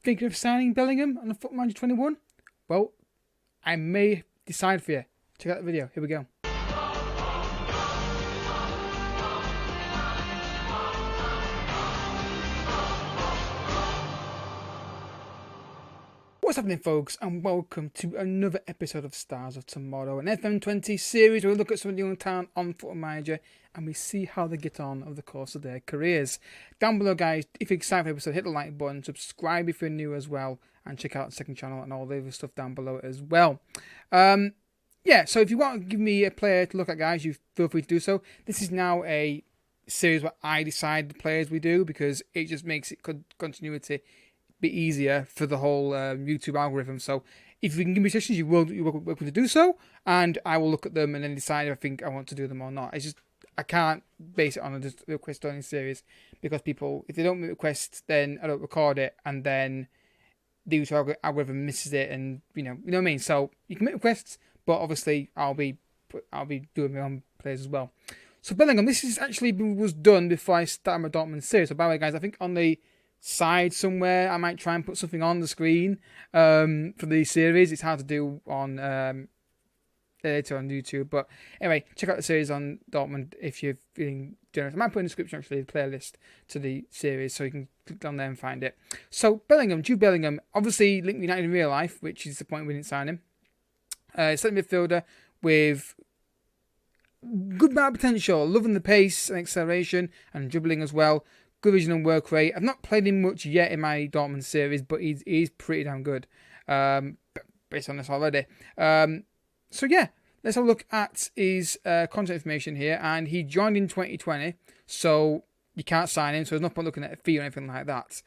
Thinking of signing Bellingham on the Foot Manager 21? Well, I may decide for you. Check out the video. Here we go. What's happening, folks, and welcome to another episode of Stars of Tomorrow, an FM20 series where we look at some young talent on Foot Manager and we see how they get on over the course of their careers. Down below, guys, if you're excited for the episode, hit the like button, subscribe if you're new as well, and check out the second channel and all the other stuff down below as well. Yeah, so if you want to give me a player to look at, guys, you feel free to do so. This is now a series where I decide the players we do because it just makes it continuity be easier for the whole YouTube algorithm. So if you can give me suggestions, you're welcome to do so, and I will look at them and then decide if I think I want to do them or not. It's just I can't base it on a request only series because people, if they don't make requests, then I don't record it, and then the YouTube algorithm misses it, and you know what I mean. So you can make requests, but obviously I'll be doing my own players as well. So Bellingham, this is actually was done before I started my Dortmund series. So by the way, guys, I think on the side somewhere I might try and put something on the screen for the series. It's hard to do on later on YouTube, but anyway, check out the series on Dortmund if you're feeling generous. I might put in the description actually the playlist to the series, so you can click down there and find it. So Bellingham, Jude Bellingham, obviously linked United in real life, which is the point we didn't sign him. Centre midfielder with good amount of potential, loving the pace and acceleration and dribbling as well. Good vision and work rate. I've not played him much yet in my Dortmund series, but he's pretty damn good based on this already. So yeah, let's have a look at his contact information here. And he joined in 2020, so you can't sign him, so there's no point looking at a fee or anything like that.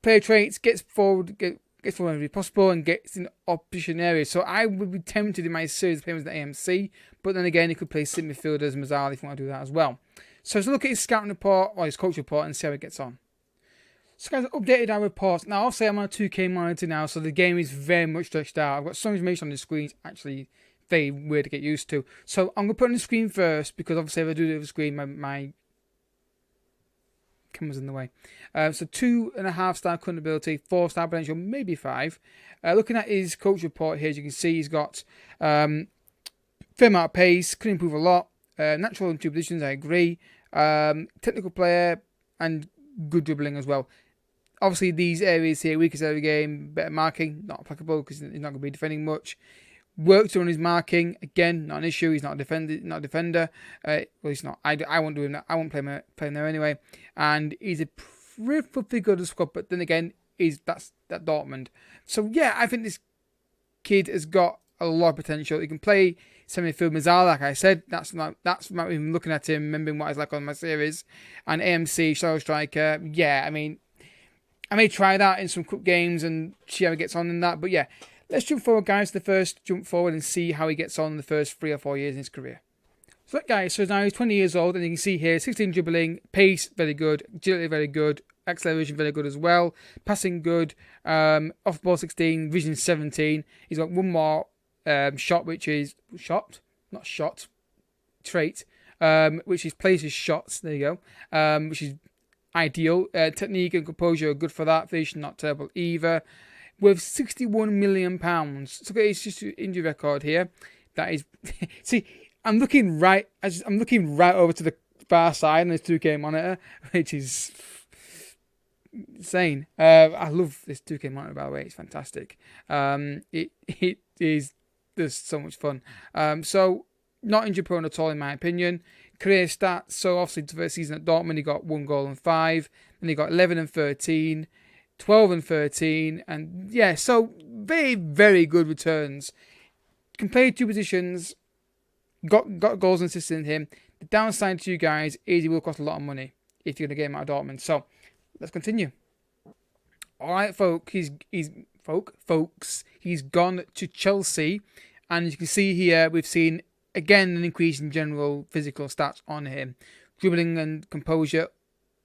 Player traits, gets forward whenever possible and gets in opposition areas. So I would be tempted in my series to play him as the AMC, but then again, he could play sim midfielders, Mazzali, if you want to do that as well. So let's look at his scouting report, or his coach report, and see how he gets on. So guys, I've updated our reports. Now, obviously I'm on a 2K monitor now, so the game is very much stretched out. I've got so much information on the screen, it's actually very weird to get used to. So I'm going to put it on the screen first, because obviously if I do it on the screen, my camera's in the way. So 2.5 star current ability, 4-star potential, maybe 5. Looking at his coach report here, as you can see, he's got fair amount of pace, could improve a lot. Natural in 2 positions, I agree. Technical player and good dribbling as well. Obviously, these areas here, weakest area game, better marking, not applicable because he's not going to be defending much. Worked on his marking, again, not an issue. He's not a defender. Well, he's not. I won't do him. I won't play him there anyway. And he's a pretty good squad, but then again, that's Dortmund. So yeah, I think this kid has got a lot of potential. He can play semi-midfield Mazzali, like I said. That's not even looking at him, remembering what he's like on my series. And AMC, Shadow Striker, yeah, I mean, I may try that in some cup games and see how he gets on in that. But yeah, let's jump forward, guys, to the first jump forward and see how he gets on in the first 3 or 4 years in his career. So that guy, so now he's 20 years old, and you can see here, 16 dribbling, pace, very good, agility, very good, acceleration, very good as well, passing good, off ball 16, vision 17. He's got one more shot, which is trait, which is plays his shots. There you go. Which is ideal. Technique and composure are good for that. Vision not terrible either. With £61 million. So it's just an injury record here. That is, see, I'm looking right over to the far side on this 2K monitor, which is insane. I love this 2K monitor, by the way. It's fantastic. It is. There's so much fun. So not injury prone at all in my opinion. Career stats. So obviously the first season at Dortmund he got 1 goal and 5. Then he got 11 and 13, 12 and 13, and yeah. So very very good returns. Can play 2 positions. Got goals and assists in him. The downside to you guys is he will cost a lot of money if you're going to get him out of Dortmund. So let's continue. All right, folks. He's gone to Chelsea, and as you can see here, we've seen again an increase in general physical stats on him. Dribbling and composure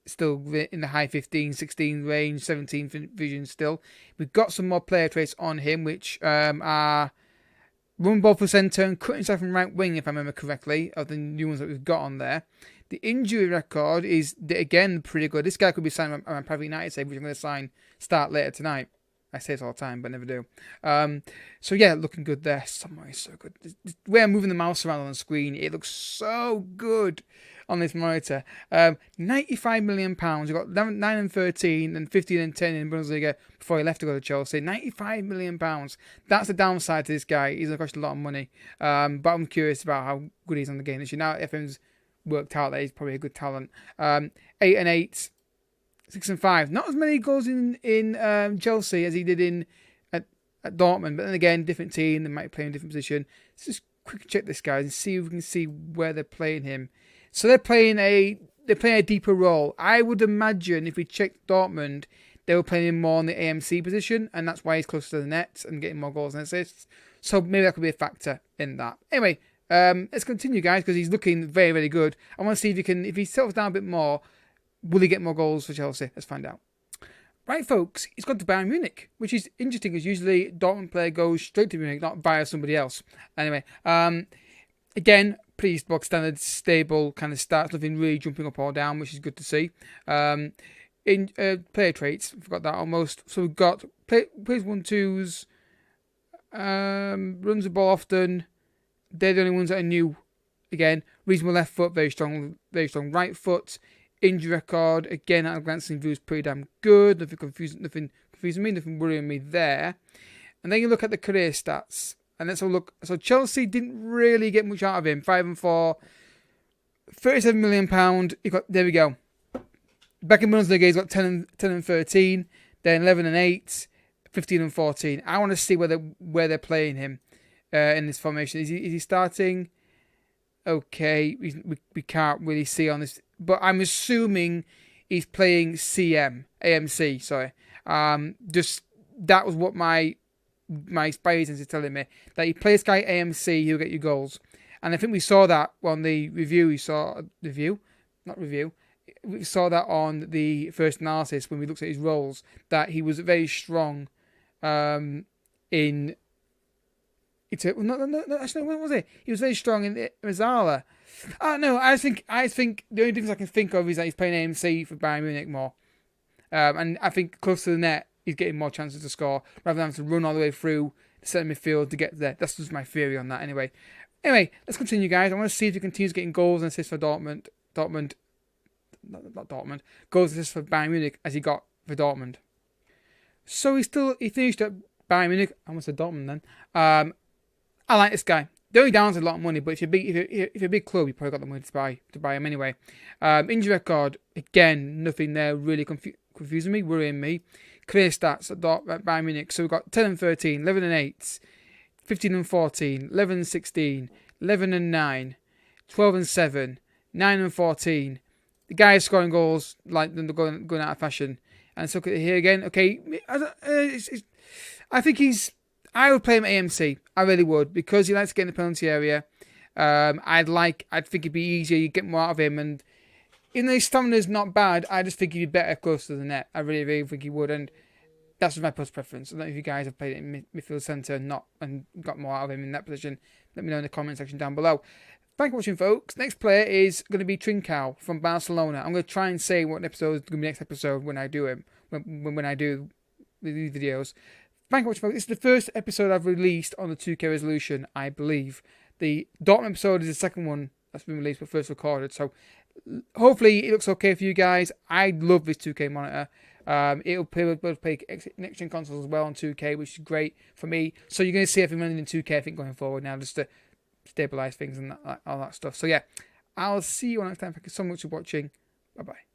still in the high 15, 16 range, 17 vision still. We've got some more player traits on him, which are run ball for centre and cutting stuff from right wing, if I remember correctly, of the new ones that we've got on there. The injury record is, again, pretty good. This guy could be signed on my private United save, which I'm going to start later tonight. I say it all the time, but never do. So yeah, looking good there. Somewhere is so good. The way I'm moving the mouse around on the screen, it looks so good on this monitor. £95 million. We've got 9 and 13 and 15 and 10 in Bundesliga before he left to go to Chelsea. £95 million. That's the downside to this guy. He's going to cost a lot of money. But I'm curious about how good he's on the game this year. Now FM's worked out that he's probably a good talent. 8 and 8. 6 and 5. Not as many goals in Chelsea as he did at Dortmund. But then again, different team. They might play in a different position. Let's just quickly check this guy and see if we can see where they're playing him. So they're playing a deeper role. I would imagine if we checked Dortmund, they were playing him more in the AMC position, and that's why he's closer to the net and getting more goals and assists. So maybe that could be a factor in that. Anyway, let's continue, guys, because he's looking very, very good. I want to see if he settles down a bit more, will he get more goals for Chelsea? Let's find out. Right, folks, he's gone to Bayern Munich, which is interesting because usually Dortmund player goes straight to Munich, not via somebody else. Anyway, again, pretty box standard, stable kind of starts, nothing really jumping up or down, which is good to see. In player traits, forgot that almost. So we've got plays 1-2s, runs the ball often. They're the only ones that are new. Again, reasonable left foot, very strong right foot. Injury record, again, at a glancing view, is pretty damn good. Nothing confusing me, nothing worrying me there. And then you look at the career stats. And let's have a look. So Chelsea didn't really get much out of him. 5 and 4, £37 million. There we go. Back in Bundesliga, he's got 10 and 13, then 11 and 8, 15 and 14. I want to see where they're playing him in this formation. Is he starting? Okay, we can't really see on this, but I'm assuming he's playing AMC. Sorry, just that was what my spidey sense is telling me, that you play this guy AMC, he'll get you goals. And I think we saw that on the review. We saw that on the first analysis when we looked at his roles, that he was very strong in. Actually, when was it? He was very strong in Mazzala. No, I think the only difference I can think of is that he's playing AMC for Bayern Munich more. And I think close to the net, he's getting more chances to score rather than having to run all the way through the centre midfield to get there. That's just my theory on that anyway. Anyway, let's continue, guys. I want to see if he continues getting goals and assists for Dortmund. Not Dortmund. Goals and assists for Bayern Munich as he got for Dortmund. So he finished at Bayern Munich. I almost said Dortmund then. I like this guy. The only downside is a lot of money, but if you're a big club, you probably got the money to buy him anyway. Injury record, again, nothing there really confusing me, worrying me. Clear stats at Bayern Munich. So we've got 10 and 13, 11 and 8, 15 and 14, 11 and 16, 11 and 9, 12 and 7, 9 and 14. The guy is scoring goals like they're going out of fashion. And so here again, okay, I think I would play him AMC. I really would, because he likes to get in the penalty area. I'd think it'd be easier. You get more out of him, and even though his stamina's not bad, I just think he'd be better close to the net. I really, really think he would, and that's just my personal preference. I don't know if you guys have played it in midfield centre and got more out of him in that position. Let me know in the comment section down below. Thanks for watching, folks. Next player is going to be Trincao from Barcelona. I'm going to try and say what episode is going to be next episode when I do him, when I do these videos. Thank you for watching, folks. This is the first episode I've released on the 2K resolution, I believe. The Dortmund episode is the second one that's been released but first recorded. So hopefully it looks okay for you guys. I love this 2K monitor. It'll play next-gen consoles as well on 2K, which is great for me. So you're going to see everything running in 2K, I think, going forward now, just to stabilize things and all that stuff. So yeah, I'll see you next time. Thank you so much for watching. Bye-bye.